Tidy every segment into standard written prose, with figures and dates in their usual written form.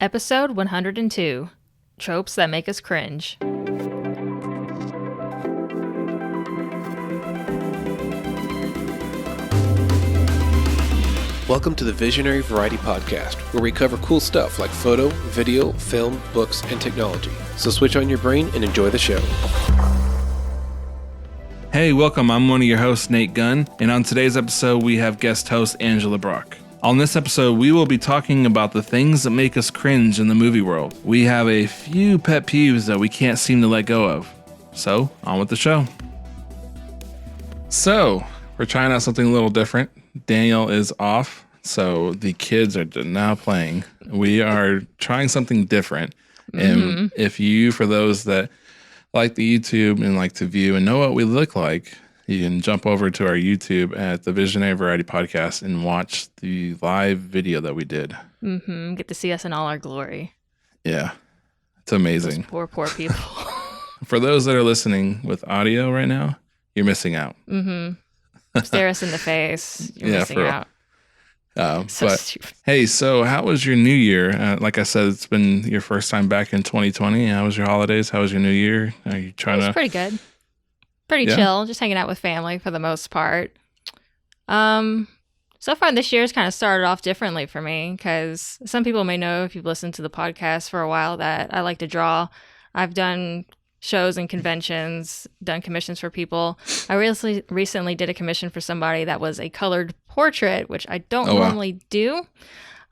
Episode 102, Tropes That Make Us Cringe. Welcome to the Visionary Variety Podcast, where we cover cool stuff like photo, video, film, books, and technology. So switch on your brain and enjoy the show. Hey, welcome. I'm one of your hosts, Nate Gunn, and on today's episode, we have guest host Angela Brock. On this episode, we will be talking about the things that make us cringe in the movie world. We have a few pet peeves that we can't seem to let go of. So, on with the show. So, we're trying out something a little different. Daniel is off, so the kids are now playing. We are trying something different. And if you, for those that like the YouTube and like to view and know what we look like, you can jump over to our YouTube at the Visionary Variety Podcast and watch the live video that we did. Get to see us in all our glory. Yeah. It's amazing. Those poor people. For those that are listening with audio right now, you're missing out. Stare us in the face. You're missing out. So stupid. Hey, so how was your New Year? Like I said, it's been your first time back in 2020. How was your holidays? How was your New Year? Are you trying to? Pretty good. Pretty chill. Just hanging out with family for the most part. So far this year's kind of started off differently for me because some people may know, if you've listened to the podcast for a while, that I like to draw. I've done shows and conventions, done commissions for people. I recently did a commission for somebody that was a colored portrait, which I don't normally do.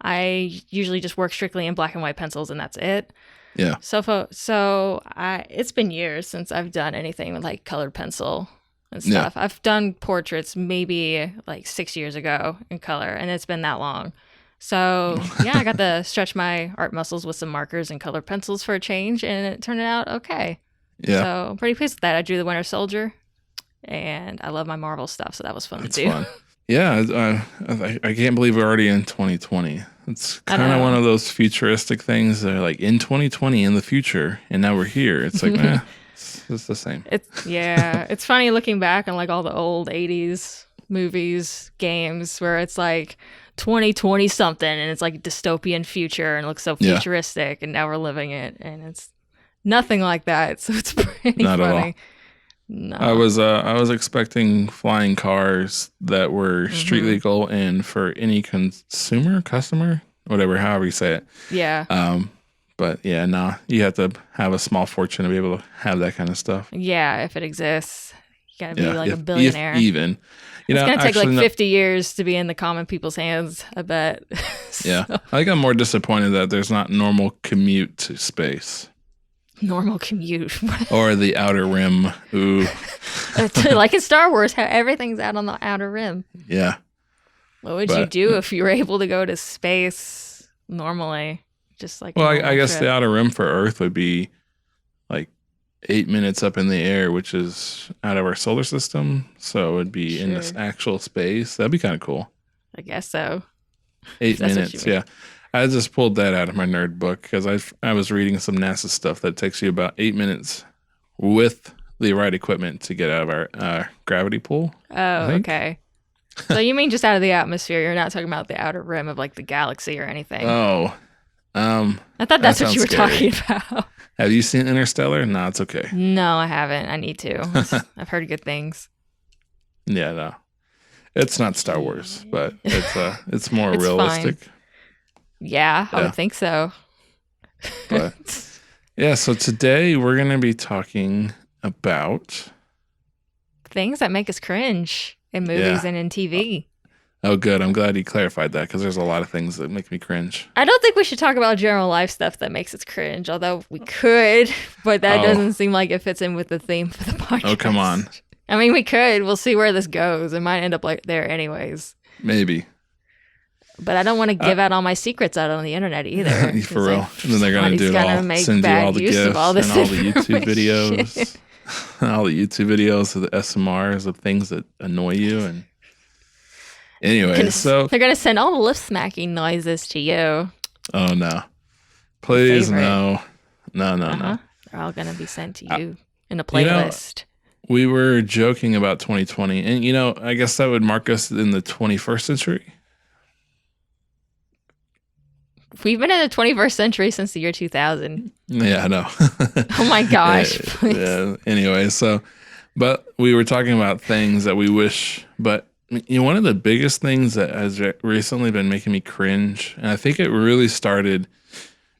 I usually just work strictly in black and white pencils, and that's it. Yeah. It's been years since I've done anything with like colored pencil and stuff. Yeah. I've done portraits maybe like 6 years ago in color, and it's been that long. So yeah, I got to stretch my art muscles with some markers and colored pencils for a change, and it turned out okay. Yeah. So I'm pretty pleased with that. I drew the Winter Soldier, and I love my Marvel stuff, so that was fun to do. Fun. Yeah, I can't believe we're already in 2020. It's kind of one of those futuristic things that are like in 2020 in the future, and now we're here. It's like, it's the same. It's funny looking back on like all the old 80s movies, games, where it's like 2020 something, and it's like dystopian future, and it looks so futuristic, and now we're living it, and it's nothing like that. So it's pretty Not funny. At all. No. I was expecting flying cars that were street legal and for any customer, whatever, however you say it. Yeah. But yeah, no, you have to have a small fortune to be able to have that kind of stuff. Yeah, if it exists, you gotta be like a billionaire. Even, it's gonna take like 50 years to be in the common people's hands, I bet. Yeah, I think I'm more disappointed that there's not normal commute to space. Normal commute. Or the outer rim. Ooh. Like in Star Wars, how everything's out on the outer rim. Yeah. What would you do if you were able to go to space normally? Just like I guess the outer rim for Earth would be like 8 minutes up in the air, which is out of our solar system. So it would be in this actual space. That'd be kind of cool. I guess so. 8 minutes, yeah. I just pulled that out of my nerd book because I was reading some NASA stuff that takes you about 8 minutes with the right equipment to get out of our gravity pool. Oh, okay. So you mean just out of the atmosphere? You're not talking about the outer rim of like the galaxy or anything? Oh, I thought that's what you were talking about. Have you seen Interstellar? No, it's okay. No, I haven't. I need to. I've heard good things. Yeah, no, it's not Star Wars, but it's more realistic. Fine. Yeah, I would think so. But yeah, so today we're going to be talking about things that make us cringe in movies and in TV. Oh, good. I'm glad you clarified that because there's a lot of things that make me cringe. I don't think we should talk about general life stuff that makes us cringe, although we could, but that doesn't seem like it fits in with the theme for the podcast. Oh, come on. I mean, we could. We'll see where this goes. It might end up like there anyways. Maybe. But I don't want to give out all my secrets out on the internet either. For real. And then they're going to do it all. Send you all the gifts and all the YouTube videos. All the YouTube videos of the SMRs of things that annoy you. And anyway, so they're going to send all the lip smacking noises to you. Oh, no. Please, no. No. They're all going to be sent to you in a playlist. We were joking about 2020. And, I guess that would mark us in the 21st century. We've been in the 21st century since the year 2000. Yeah, I know. Oh my gosh. Anyway, but we were talking about things that we wish, but one of the biggest things that has recently been making me cringe, and I think it really started,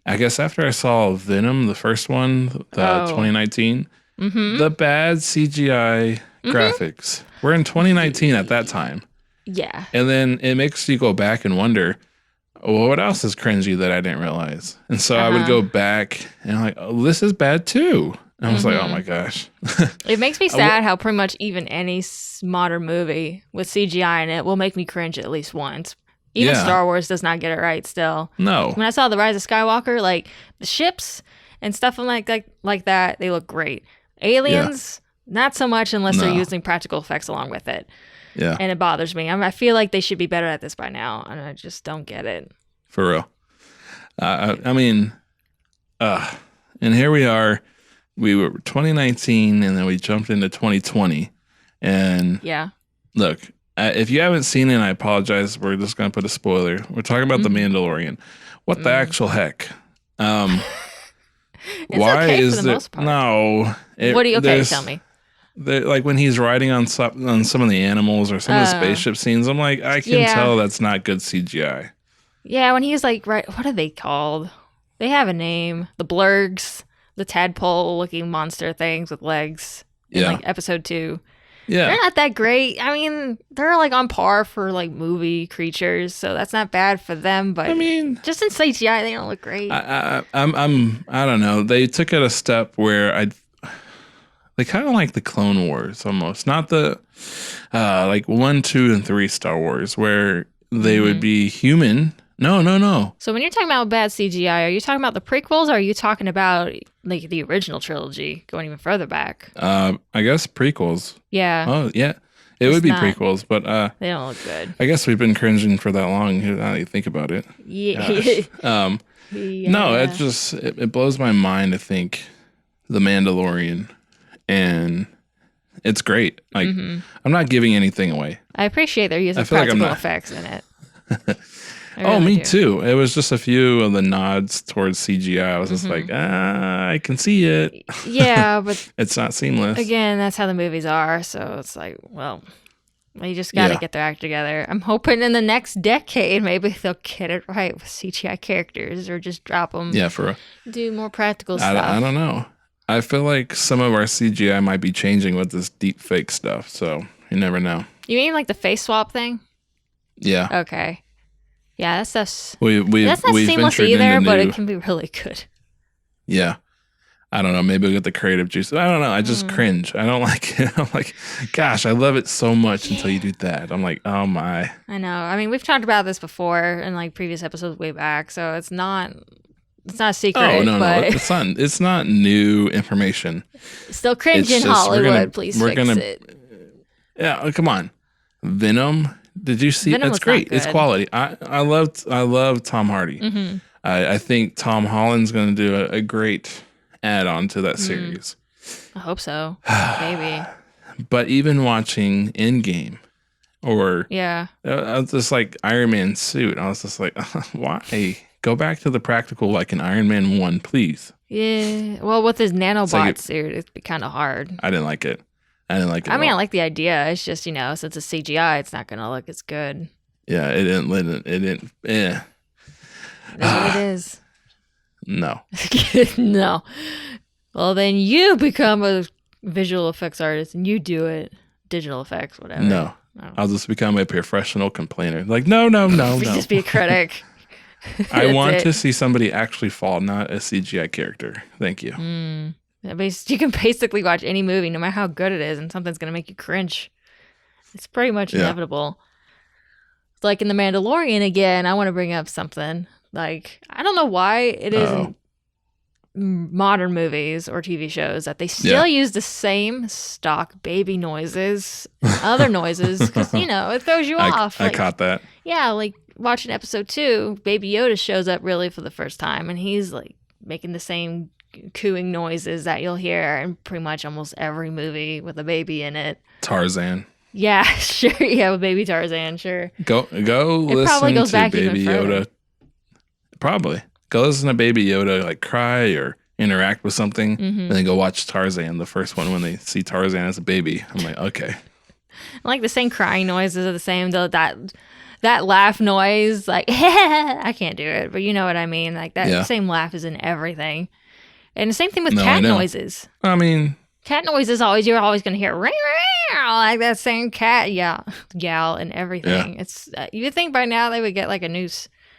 I guess, after I saw Venom, the first one, 2019, the bad CGI graphics. We're in 2019 at that time. Yeah. And then it makes you go back and wonder, well, what else is cringy that I didn't realize? And so I would go back and I'm like, oh, this is bad too. And I was like, oh my gosh. It makes me sad how pretty much even any modern movie with CGI in it will make me cringe at least once. Even Star Wars does not get it right still. No. When I saw The Rise of Skywalker, like the ships and stuff like that, they look great. Aliens, not so much unless they're using practical effects along with it. Yeah. And it bothers me. I feel like they should be better at this by now, and I just don't get it. For real. I mean, and here we are. We were 2019, and then we jumped into 2020. And look, if you haven't seen it, I apologize. We're just going to put a spoiler. We're talking about The Mandalorian. What the actual heck? Why okay is for the it? most part. No. What do you tell me? Like when he's riding on some of the animals or some of the spaceship scenes, I'm like, I can tell that's not good CGI. Yeah, when he's like, what are they called? They have a name. The blurgs, the tadpole-looking monster things with legs in like episode 2. Yeah, they're not that great. I mean, they're like on par for like movie creatures, so that's not bad for them. But I mean, just in CGI, they don't look great. I don't know. They took it a step where they kind of like the Clone Wars almost, not the like 1, 2, and 3 Star Wars where they would be human. No. So when you're talking about bad CGI, are you talking about the prequels, or are you talking about like the original trilogy going even further back? I guess prequels. Yeah. Oh yeah, it would be prequels, but they don't look good. I guess we've been cringing for that long. Now that you think about it. Yeah. No, it blows my mind to think The Mandalorian, and it's great. Like I'm not giving anything away. I appreciate they're using practical effects in it. Oh, me too. It was just a few of the nods towards CGI. I was just like, I can see it. Yeah, but it's not seamless. Again, that's how the movies are. So it's like, well, you just got to get their act together. I'm hoping in the next decade, maybe they'll get it right with CGI characters or just drop them. Yeah, for real. Do more practical stuff. I don't know. I feel like some of our CGI might be changing with this deep fake stuff. So you never know. You mean like the face swap thing? Yeah. Okay. Yeah, that's that's not seamless either, but it can be really good. Yeah. I don't know. Maybe we'll get the creative juice. I don't know. I just cringe. I don't like it. I'm like, gosh, I love it so much until you do that. I'm like, oh my. I know. I mean, we've talked about this before in like previous episodes way back, so it's not a secret. Oh no, it's not new information. Still cringe in Hollywood. Please fix it. Yeah, come on. Venom. Did you see? Venom It's great. It's quality. I love Tom Hardy. I think Tom Holland's going to do a great add-on to that series. I hope so. Maybe. But even watching Endgame, or I was just like Iron Man suit. I was just like, why? Go back to the practical, like in Iron Man 1, please. Yeah. Well, with his nanobot suit, it'd be kind of hard. I didn't like it. I mean, I like the idea. It's just, since it's CGI, it's not going to look as good. Yeah, it didn't. That's what it is. No. No. Well, then you become a visual effects artist and you do it. Digital effects, whatever. No. I'll just become a professional complainer. Like, no. Just be a critic. I want to see somebody actually fall, not a CGI character. Thank you. You can basically watch any movie, no matter how good it is, and something's going to make you cringe. It's pretty much inevitable. It's like in The Mandalorian, again, I want to bring up something. Like, I don't know why it is in modern movies or TV shows that they still use the same stock baby noises, other noises, because, it throws you off. I caught that. Yeah, like watching episode 2, Baby Yoda shows up really for the first time, and he's like making the same cooing noises that you'll hear in pretty much almost every movie with a baby in it. Tarzan. Yeah, sure. Yeah, with baby Tarzan, sure. Go listen to Baby Yoda. Probably. Go listen to Baby Yoda like cry or interact with something, and then go watch Tarzan, the first one when they see Tarzan as a baby. I'm like, okay. Like the same crying noises are the same. That laugh noise, like I can't do it, but you know what I mean. Like that same laugh is in everything, and the same thing with cat noises. I mean, cat noises you're always going to hear like that same cat yowl and everything. Yeah. It's you would think by now they would get like a new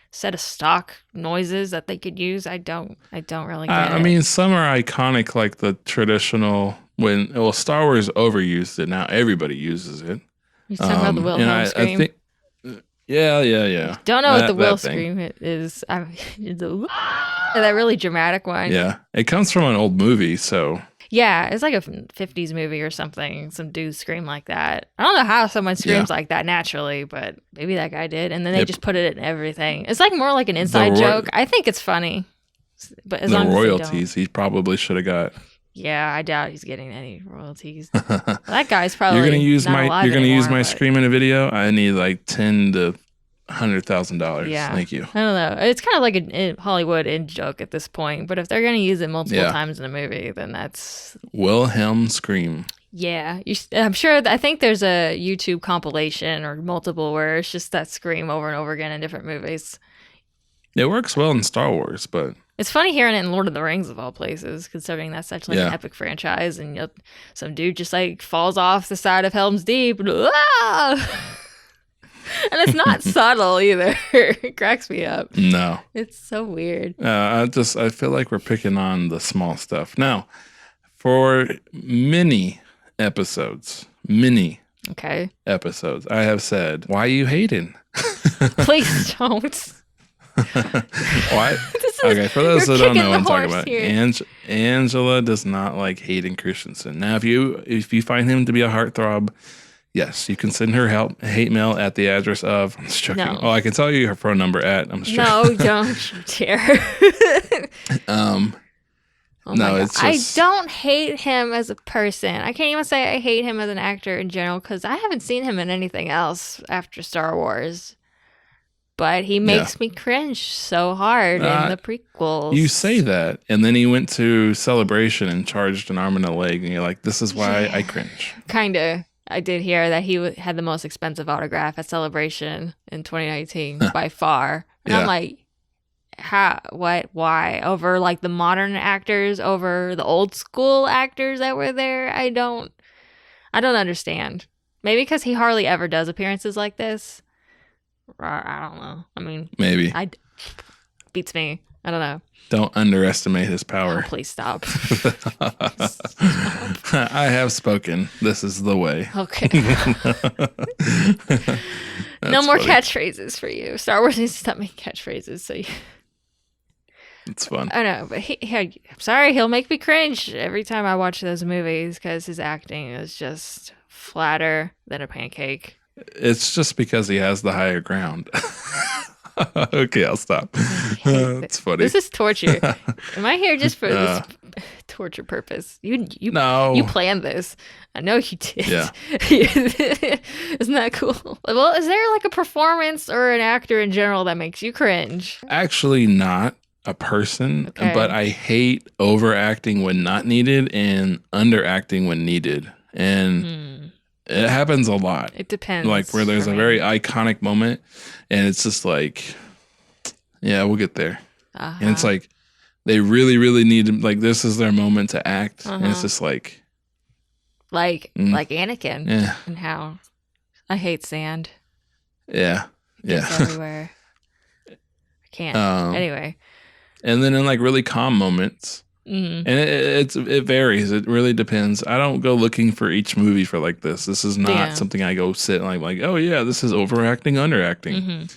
set of stock noises that they could use. I don't really get it. I mean, some are iconic, like the traditional. Star Wars overused it. Now everybody uses it. You're talking about the Wilhelm scream. I think, yeah. Don't know what the Will scream is. It's that really dramatic one. Yeah, it comes from an old movie, so. Yeah, it's like a 50s movie or something. Some dudes scream like that. I don't know how someone screams like that naturally, but maybe that guy did. And then they just put it in everything. It's like more like an inside joke. I think it's funny. But as long as royalties, he probably should have got. Yeah, I doubt he's getting any royalties. That guy's probably You're gonna use not my scream in a video. I need like $10,000 to $100,000. Yeah, thank you. I don't know. It's kind of like a Hollywood in joke at this point. But if they're gonna use it multiple times in a movie, then that's Wilhelm scream. Yeah, I'm sure. I think there's a YouTube compilation or multiple where it's just that scream over and over again in different movies. It works well in Star Wars, but it's funny hearing it in Lord of the Rings of all places, considering that's such like an epic franchise, and some dude just like falls off the side of Helm's Deep, and it's not subtle either. It cracks me up. No, it's so weird. I feel like we're picking on the small stuff now. For many episodes, I have said, "Why are you hating?" Please don't. Why? Okay, for those that don't know what I'm talking about, Angela does not like Hayden Christensen. Now, if you find him to be a heartthrob, yes, you can send her hate mail at the address of. I'm just joking. No. Oh, I can tell you her phone number at. I'm just joking. No, don't you dare. It's just, I don't hate him as a person. I can't even say I hate him as an actor in general because I haven't seen him in anything else after Star Wars. But he makes me cringe so hard in the prequels. You say that, and then he went to Celebration and charged an arm and a leg, and you're like, this is why I cringe. Kinda. I did hear that he had the most expensive autograph at Celebration in 2019 by far. And I'm like, how? What? Why? Over like the modern actors, over the old school actors that were there? I don't understand. Maybe because he hardly ever does appearances like this. I don't know. I mean, maybe beats me. I don't know. Don't underestimate his power. Oh, please stop. I have spoken. This is the way. Okay. No more catchphrases for you. Star Wars needs to stop making catchphrases. So it's fun. I know, but I'm sorry. He'll make me cringe every time I watch those movies because his acting is just flatter than a pancake. It's just because he has the higher ground. Okay, I'll stop. It's funny. This is torture. Am I here just for this torture purpose? You planned this. I know you did. Yeah. Isn't that cool? Well, is there like a performance or an actor in general that makes you cringe? Actually, not a person, but I hate overacting when not needed and underacting when needed. And it happens a lot. It depends. Like where there's a very iconic moment and it's just like, yeah, we'll get there. And it's like, they really, really need to, like, this is their moment to act. And it's just like Anakin and how I hate sand. Yeah. It's everywhere. I can't. Anyway. And then in like really calm moments, and it varies. It really depends. I don't go looking for each movie for like this. This is not something I go sit and like, oh yeah, this is overacting, underacting.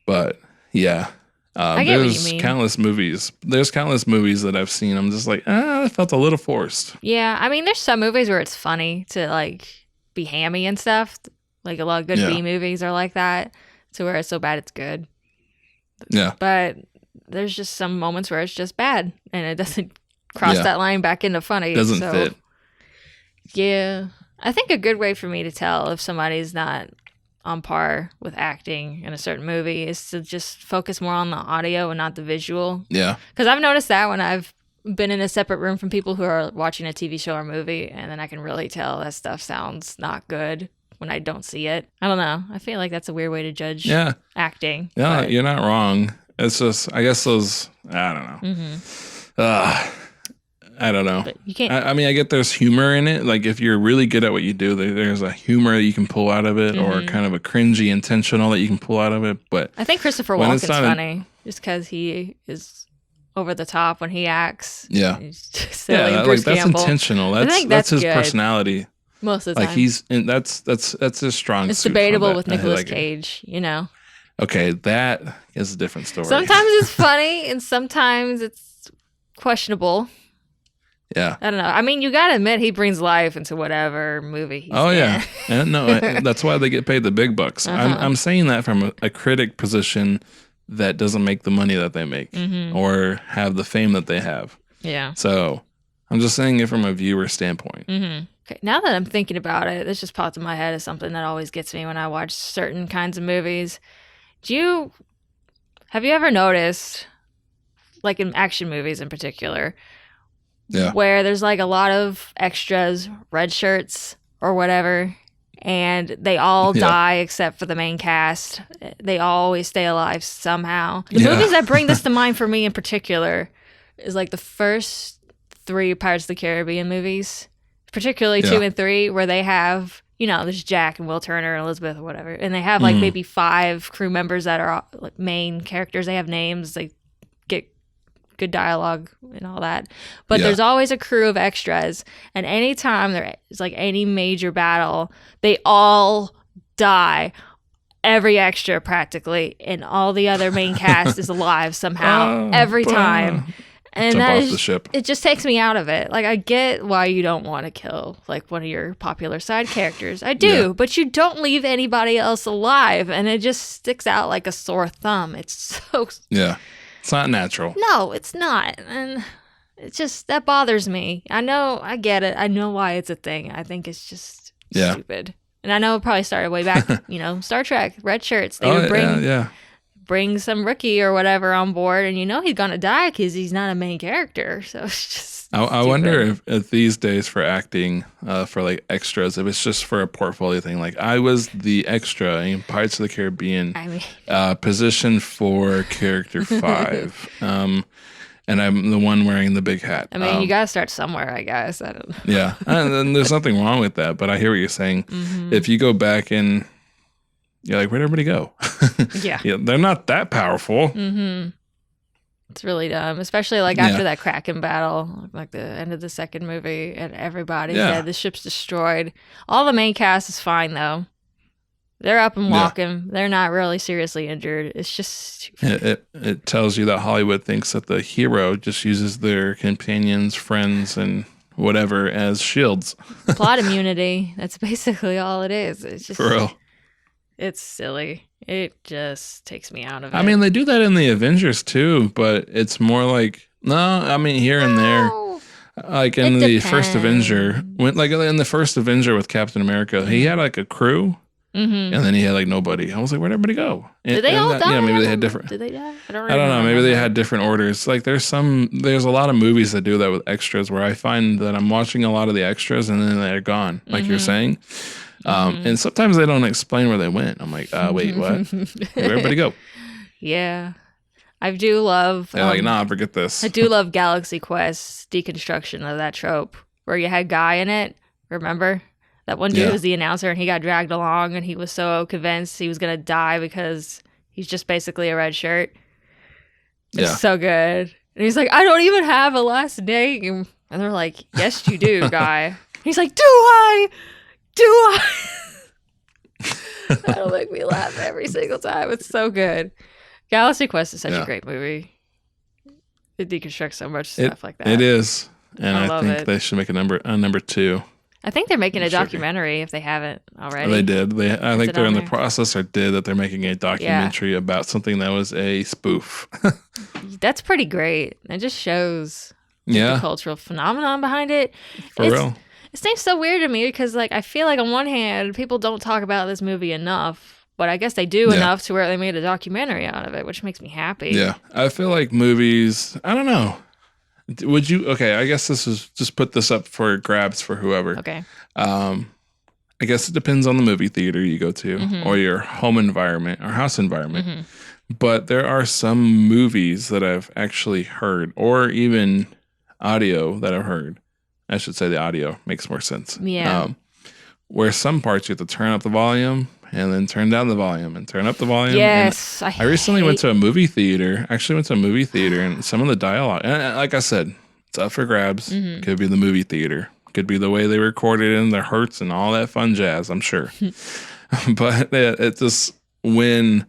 But yeah, there's countless movies. There's countless movies that I've seen. I'm just like, I felt a little forced. Yeah, I mean, there's some movies where it's funny to like be hammy and stuff. Like a lot of good B movies are like that, to where it's so bad it's good. Yeah, but there's just some moments where it's just bad and it doesn't cross that line back into funny. It doesn't fit. Yeah. I think a good way for me to tell if somebody's not on par with acting in a certain movie is to just focus more on the audio and not the visual. Yeah. Because I've noticed that when I've been in a separate room from people who are watching a TV show or movie, and then I can really tell that stuff sounds not good when I don't see it. I don't know. I feel like that's a weird way to judge acting. Yeah, but you're not wrong. It's just, I guess those, I don't know. I don't know. But you can't. I mean, I get there's humor in it. Like if you're really good at what you do, there's a humor that you can pull out of it, or kind of a cringy intentional that you can pull out of it. But I think Christopher Walken's funny just because he is over the top when he acts. Yeah. He's just silly. Yeah, Bruce like that's Campbell. intentional. I think That's his good. personality. Most of the time. Like he's in, that's his strong It's suit for debatable that. with I Nicolas like it. Cage, you know. Okay, that is a different story. Sometimes it's funny and sometimes it's questionable. Yeah. I don't know. I mean, you got to admit he brings life into whatever movie he's in. Yeah. And no, that's why they get paid the big bucks. I'm saying that from a critic position that doesn't make the money that they make or have the fame that they have. Yeah. So I'm just saying it from a viewer standpoint. Okay. Now that I'm thinking about it, this just popped in my head as something that always gets me when I watch certain kinds of movies. Have you ever noticed, like in action movies in particular, where there's like a lot of extras, red shirts or whatever, and they all die except for the main cast. They always stay alive somehow. The movies that bring this to mind for me in particular is like the first 3 Pirates of the Caribbean movies, particularly 2 and 3, where they have, you know, there's Jack and Will Turner and Elizabeth or whatever, and they have like maybe 5 crew members that are like main characters. They have names, they get good dialogue and all that, but there's always a crew of extras, and anytime there's like any major battle, they all die. Every extra practically, and all the other main cast is alive somehow every time. And jump that off is, the ship. It just takes me out of it. Like, I get why you don't want to kill like one of your popular side characters. I do, but you don't leave anybody else alive, and it just sticks out like a sore thumb. It's so it's not natural. No, it's not, and it just that bothers me. I know, I get it. I know why it's a thing. I think it's just stupid, and I know it probably started way back. You know, Star Trek, red shirts. They would bring some rookie or whatever on board, and you know he's gonna die because he's not a main character. So it's just I wonder if these days for acting, for like extras, if it's just for a portfolio thing. Like I was the extra in Pirates of the Caribbean, position for character 5, and I'm the one wearing the big hat. I mean, you gotta start somewhere, I guess. I don't know. Yeah, and there's nothing wrong with that, but I hear what you're saying. If you go back and you're like, where'd everybody go? They're not that powerful. It's really dumb, especially like after that Kraken battle, like the end of the second movie, and everybody's dead. The ship's destroyed. All the main cast is fine though. They're up and walking. They're not really seriously injured. It's just stupid. It tells you that Hollywood thinks that the hero just uses their companions, friends, and whatever as shields. Plot immunity. That's basically all it is. It's just for real. It's silly. It just takes me out of it. I mean, they do that in the Avengers too, but it's more like here and there. Like in the first Avenger, in the first Avenger with Captain America, he had like a crew, and then he had like nobody. I was like, where'd everybody go? Did they all die? Yeah, maybe they had different. Did they die? I don't know. Maybe they had different orders. Like there's a lot of movies that do that with extras, where I find that I'm watching a lot of the extras and then they're gone, like you're saying. And sometimes they don't explain where they went. I'm like, wait, what? Where'd everybody go? Yeah. I do love... They're like, nah, forget this. I do love Galaxy Quest's deconstruction of that trope, where you had Guy in it. Remember? That one dude was the announcer, and he got dragged along, and he was so convinced he was going to die because he's just basically a red shirt. It's so good. And he's like, I don't even have a last name. And they're like, yes, you do, Guy. He's like, do I? That'll make me laugh every single time. It's so good. Galaxy Quest is such a great movie. It deconstructs so much stuff like that. It is, and I think it. They should make a number 2. I think they're making a documentary if they haven't already. They did. I think they're in the process, or did that. They're making a documentary about something that was a spoof. That's pretty great. It just shows the cultural phenomenon behind it. For real. It seems so weird to me because, like, I feel like on one hand, people don't talk about this movie enough, but I guess they do enough to where they made a documentary out of it, which makes me happy. Yeah. I feel like movies, I don't know. Would you, okay, I guess this is, just put this up for grabs for whoever. Okay. I guess it depends on the movie theater you go to or your home environment or house environment. But there are some movies that I've actually heard, or even audio that I've heard. I should say the audio makes more sense. Yeah. Where some parts you have to turn up the volume and then turn down the volume and turn up the volume. Yes. I recently went to a movie theater. Actually went to a movie theater, and some of the dialogue, and like I said, it's up for grabs. Could be the movie theater. Could be the way they recorded it and their hurts and all that fun jazz, I'm sure. But it just, when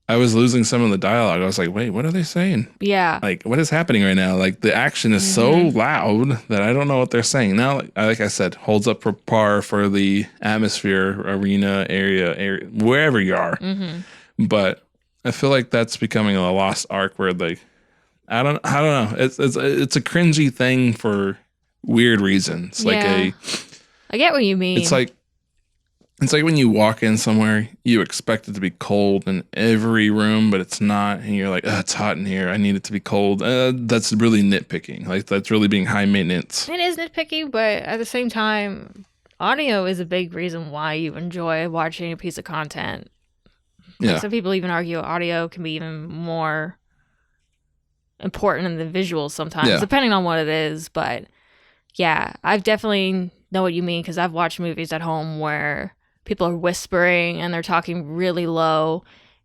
I was losing some of the dialogue, I was like, wait, what are they saying? Yeah. Like, what is happening right now? Like, the action is so loud that I don't know what they're saying. Now, like I said, holds up for par for the atmosphere, arena, area, wherever you are. But I feel like that's becoming a lost arc where, like, I don't know. It's a cringy thing for weird reasons. Like I get what you mean. It's like when you walk in somewhere, you expect it to be cold in every room, but it's not, and you're like, oh, it's hot in here. I need it to be cold. That's really nitpicking. Like, that's really being high maintenance. It is nitpicky, but at the same time, audio is a big reason why you enjoy watching a piece of content. Yeah. Like, some people even argue audio can be even more important than the visuals sometimes, depending on what it is. But yeah, I've definitely know what you mean, because I've watched movies at home where people are whispering and they're talking really low,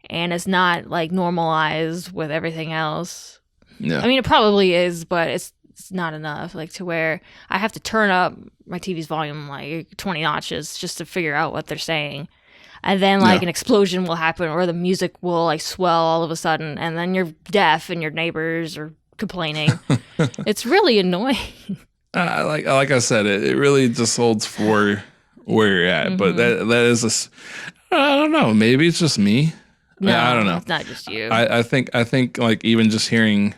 and it's not like normalized with everything else. Yeah. I mean, it probably is, but it's not enough, like, to where I have to turn up my TV's volume like 20 notches just to figure out what they're saying. And then, like, an explosion will happen, or the music will, like, swell all of a sudden, and then you're deaf and your neighbors are complaining. It's really annoying. Like I said, it really just holds for where you're at. But that is I don't know. Maybe it's just me. No, I don't know. It's not just you. I think like, even just hearing,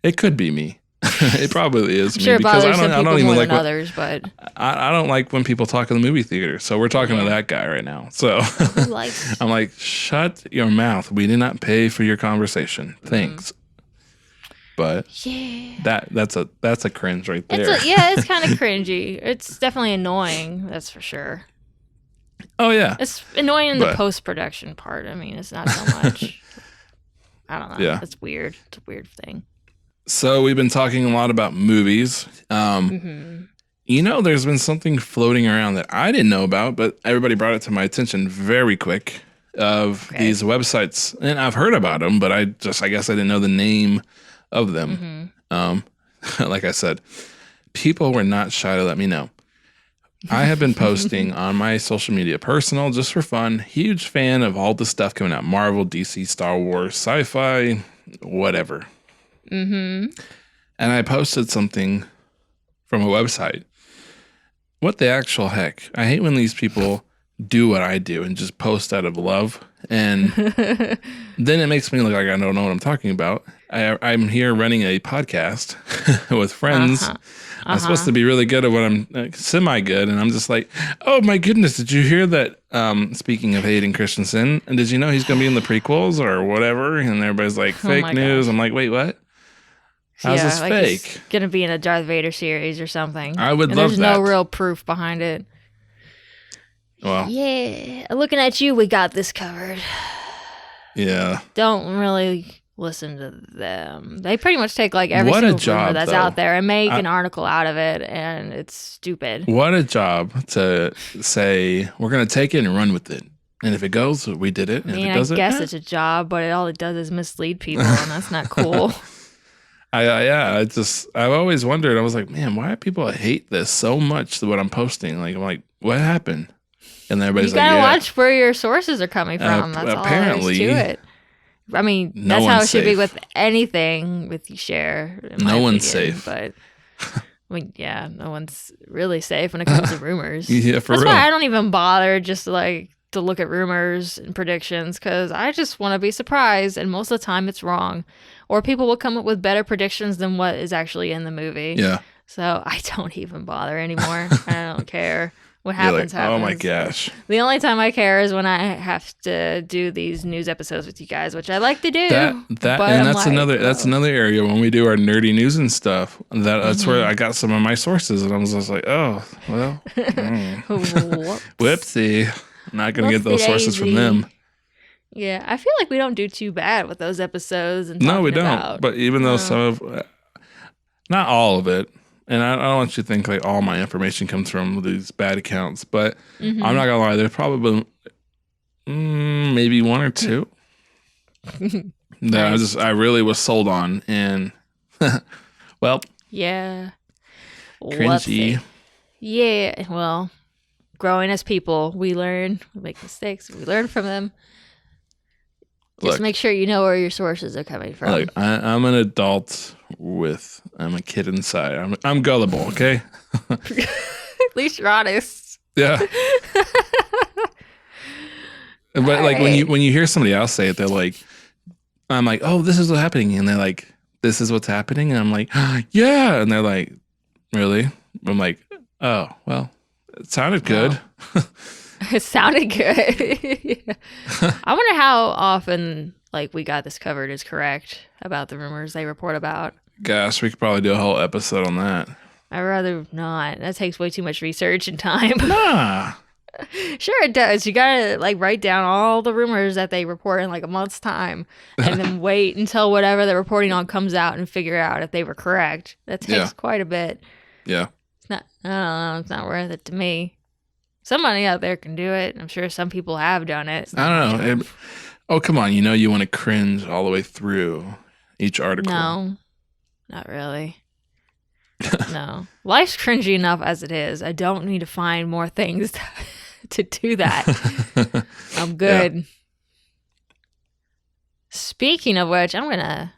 it could be me. It probably is me, sure, because I don't even more like than others, but I don't like when people talk in the movie theater. So we're talking to that guy right now. So I'm like, shut your mouth. We did not pay for your conversation. Thanks. But that's a cringe right there. It's kind of cringy. It's definitely annoying. That's for sure. Oh yeah, it's annoying in the post-production part. I mean, it's not so much. I don't know. Yeah, it's weird. It's a weird thing. So we've been talking a lot about movies. You know, there's been something floating around that I didn't know about, but everybody brought it to my attention very quick, of these websites, and I've heard about them, but I guess I didn't know the name of them. Like I said, people were not shy to let me know. I have been posting on my social media, personal, just for fun. Huge fan of all the stuff coming out: Marvel, DC, Star Wars, sci-fi, whatever. And I posted something from a website. What the actual heck? I hate when these people do what I do and just post out of love, and then it makes me look like I don't know what I'm talking about. I'm here running a podcast with friends. I'm supposed to be really good at what I'm semi-good, and I'm just like, oh my goodness, did you hear that? Speaking of Hayden Christensen, and did you know he's going to be in the prequels or whatever? And everybody's like, fake news. I'm like, wait, what? How's this like fake? He's gonna be in a Darth Vader series or something. I would love that. There's no real proof behind it. Well, yeah, looking at you, we got this covered. Yeah. Don't really listen to them. They pretty much take like every single rumor that's out there and make an article out of it, and it's stupid. What a job to say, we're gonna take it and run with it. And if it goes, we did it. And I guess it's a job, but all it does is mislead people, and that's not cool. I've always wondered. I was like, man, why do people hate this so much? What I'm posting, I'm like, what happened? And everybody's you gotta watch where your sources are coming from. That's apparently, all there is to it. I mean, that's how it should be with anything with you share. No one's safe, but I mean, yeah, no one's really safe when it comes to rumors. Yeah, for real. That's why I don't even bother just to look at rumors and predictions, because I just want to be surprised, and most of the time it's wrong, or people will come up with better predictions than what is actually in the movie. Yeah. So I don't even bother anymore. I don't care. What You're happens, like, happens. oh my gosh. The only time I care is when I have to do these news episodes with you guys, which I like to do. That's another area when we do our nerdy news and stuff. That's where I got some of my sources, and I was just like, oh well, whoopsie. I'm not gonna get those sources from them. Yeah, I feel like we don't do too bad with those episodes. And no, we don't. But even though some of, not all of it. And I don't want you to think like all my information comes from these bad accounts, but I'm not gonna lie, there's probably maybe one or two that I really was sold on, and well, yeah, cringy. Yeah, well, growing as people, we learn, we make mistakes, we learn from them. Just make sure you know where your sources are coming from. Look, I'm an adult I'm a kid inside. I'm gullible, okay? At least you're honest. Yeah. But like when you hear somebody else say it, they're like, I'm like, oh, this is what's happening, and they're like, this is what's happening, and I'm like, yeah, and they're like, really? I'm like, oh, well, it sounded good. It sounded good. Yeah. I wonder how often like we got this covered is correct about the rumors they report about. Gosh, we could probably do a whole episode on that. I'd rather not. That takes way too much research and time. Nah. Sure it does. You gotta like write down all the rumors that they report in like a month's time and then wait until whatever they're reporting on comes out and figure out if they were correct. That takes quite a bit. Yeah. It's not, I don't know, it's not worth it to me. Somebody out there can do it. I'm sure some people have done it. I don't know. Oh, come on. You want to cringe all the way through each article. No, not really. No. Life's cringy enough as it is. I don't need to find more things to do that. I'm good. Yeah. Speaking of which, I'm going to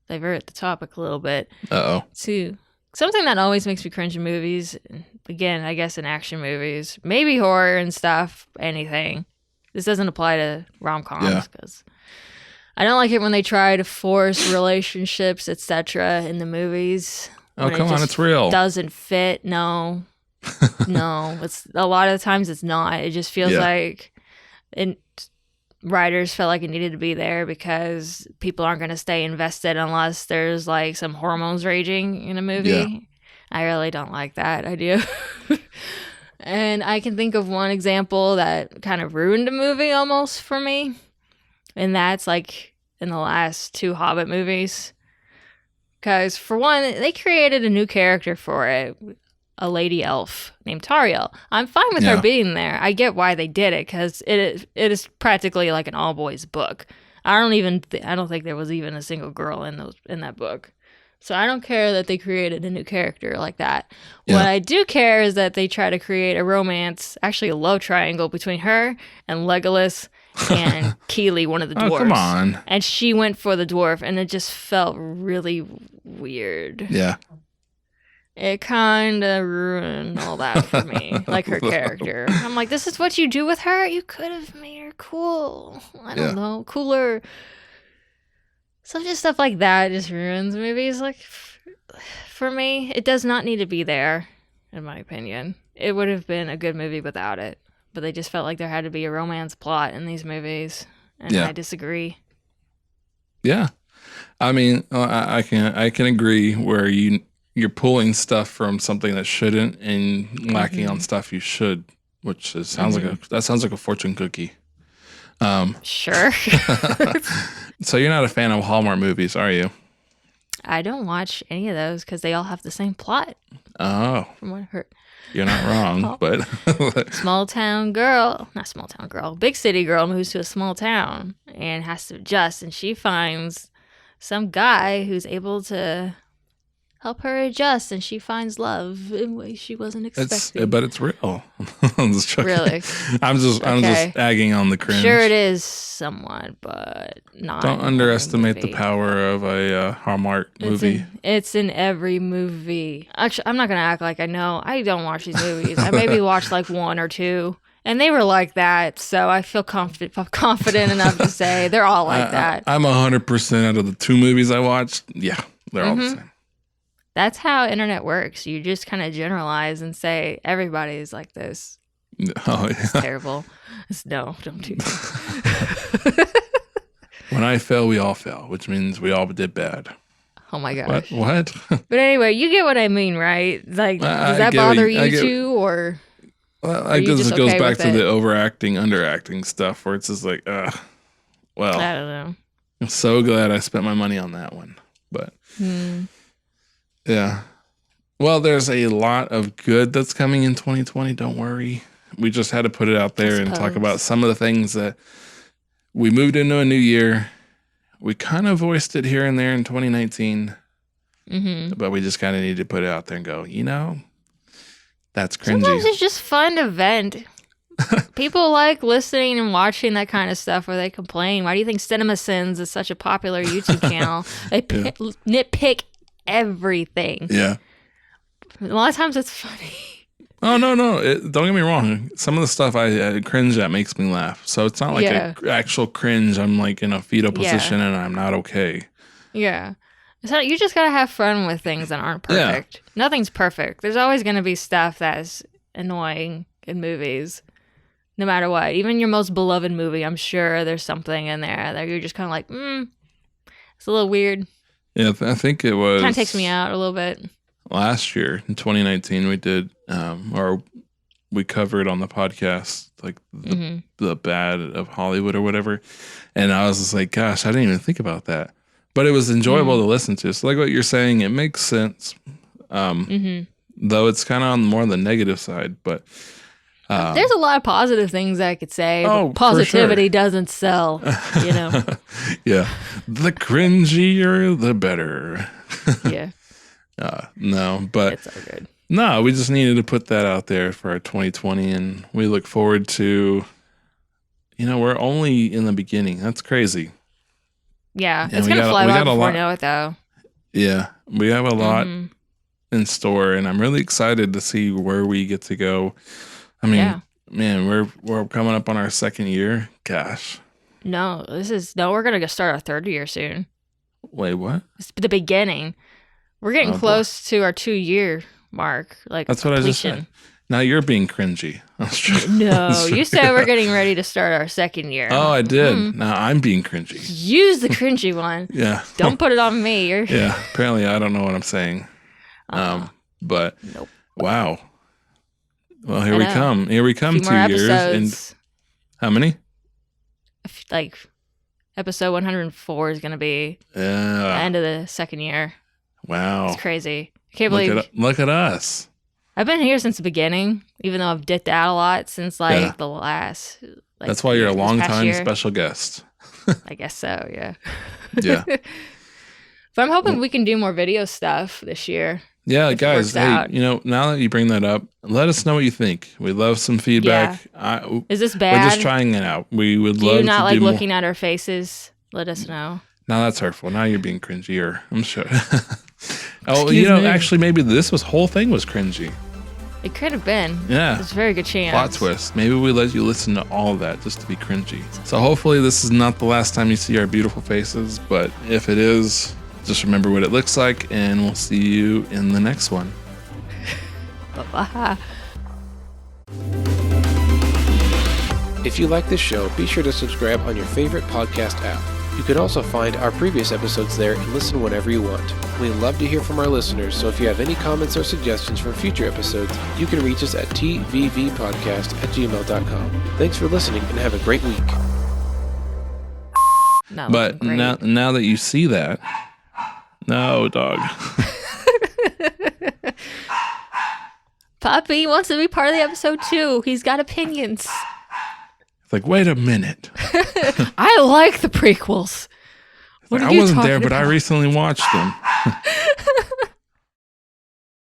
divert the topic a little bit. To something that always makes me cringe in movies. Again, I guess in action movies, maybe horror and stuff, anything. This doesn't apply to rom-coms because I don't like it when they try to force relationships, etc. in the movies. Oh, come on, it's real. Doesn't fit. No. It's a lot of the times it's not. It just feels like writers felt like it needed to be there because people aren't going to stay invested unless there's like some hormones raging in a movie. Yeah. I really don't like that idea. And I can think of one example that kind of ruined a movie almost for me. And that's like in the last 2 Hobbit movies. Because for one, they created a new character for it. A lady elf named Tariel. I'm fine with her being there. I get why they did it because it is practically like an all boys book. I don't think there was even a single girl in that book. So I don't care that they created a new character like that. Yeah. What I do care is that they try to create a romance, actually a love triangle between her and Legolas and Keely, one of the dwarves. Oh, come on. And she went for the dwarf, and it just felt really weird. Yeah. It kind of ruined all that for me, like her character. I'm like, this is what you do with her? You could have made her cool. I don't know, cooler. So just stuff like that just ruins movies. Like, for me, it does not need to be there, in my opinion. It would have been a good movie without it. But they just felt like there had to be a romance plot in these movies. And I disagree. Yeah. I mean, I can agree where you're pulling stuff from something that shouldn't and lacking on stuff you should, which sounds like a fortune cookie. Sure. So you're not a fan of Hallmark movies, are you? I don't watch any of those because they all have the same plot. Oh. From what I heard. You're not wrong, but big city girl moves to a small town and has to adjust, and she finds some guy who's able to help her adjust, and she finds love in ways she wasn't expecting. But it's real. I'm just joking. Really? I'm just agging on the cringe. Sure, it is somewhat, but not. Don't underestimate the power of a Hallmark movie. It's in every movie. Actually, I'm not gonna act like I know. I don't watch these movies. I maybe watched like 1 or 2. And they were like that, so I feel confident enough to say they're all like that. I'm 100% out of the 2 movies I watched. Yeah, they're all the same. That's how internet works. You just kind of generalize and say everybody's like this. Oh, It's yeah. terrible. No, don't do that. When I fell, we all fell, which means we all did bad. Oh my gosh. What? But anyway, you get what I mean, right? Like, I does that get bother what you you- too, or Well, are I you guess just it goes okay back with to it? the overacting, underacting stuff where it's just like, well, I don't know. I'm so glad I spent my money on that one. But yeah. Well, there's a lot of good that's coming in 2020. Don't worry. We just had to put it out there and talk suppose. about some of the things that we moved into a new year. We kind of voiced it here and there in 2019, but we just kind of need to put it out there and go, that's cringy. Sometimes it's just fun to vent. People like listening and watching that kind of stuff where they complain. Why do you think Cinema Sins is such a popular YouTube channel? They nitpick everything. Yeah. A lot of times it's funny. Oh, no. Don't get me wrong. Some of the stuff I cringe at makes me laugh. So it's not like an actual cringe. I'm like in a fetal position and I'm not okay. Yeah. So you just got to have fun with things that aren't perfect. Yeah. Nothing's perfect. There's always going to be stuff that's annoying in movies, no matter what. Even your most beloved movie, I'm sure there's something in there that you're just kind of like, it's a little weird. Yeah, I think it was. Kind of takes me out a little bit. Last year in 2019, we did, or we covered on the podcast, like the bad of Hollywood or whatever. And I was just like, gosh, I didn't even think about that. But it was enjoyable to listen to. So like what you're saying, it makes sense. Though it's kind of on more the negative side, but there's a lot of positive things I could say. Oh, but positivity for sure. doesn't sell, Yeah. The cringier, the better. Yeah. No, but it's all good. No, we just needed to put that out there for our 2020, and we look forward to, we're only in the beginning. That's crazy. Yeah, it's going to fly by before I know it, though. Yeah, we have a lot in store, and I'm really excited to see where we get to go. I mean, man, we're coming up on our second year. Gosh. No, we're going to start our third year soon. Wait, what? It's the beginning. We're getting close to our 2-year mark. Like that's what I just said. Now you're being cringy. No, you said we're getting ready to start our second year. Oh, I did. Now I'm being cringy. Use the cringy one. Yeah. Don't put it on me. Yeah. Apparently, I don't know what I'm saying. But nope. Wow. Well, here we come. Here we come. 2 years. And how many? Like episode 104 is going to be the end of the second year. Wow. It's crazy. I can't believe. Look at us. I've been here since the beginning, even though I've dipped out a lot since the last. That's why you're a long-time special guest. I guess so, yeah. Yeah. But I'm hoping we can do more video stuff this year. Yeah, guys, hey, now that you bring that up, let us know what you think. We love some feedback. Yeah. Is this bad? We're just trying it out. We would love to do more. Do you not like looking at our faces? Let us know. No, that's hurtful. Now you're being cringier. I'm sure. Actually, maybe this whole thing was cringy. It could have been. Yeah. There's a very good chance. Plot twist. Maybe we let you listen to all of that just to be cringy. So hopefully this is not the last time you see our beautiful faces, but if it is, just remember what it looks like, and we'll see you in the next one. Bye-bye. If you like this show, be sure to subscribe on your favorite podcast app. You can also find our previous episodes there and listen whenever you want. We love to hear from our listeners, so if you have any comments or suggestions for future episodes, you can reach us at tvvpodcast@gmail.com. Thanks for listening and have a great week. But now that you see that, no, dog. Poppy wants to be part of the episode too. He's got opinions. It's like, wait a minute. I like the prequels. I wasn't there, but I recently watched them.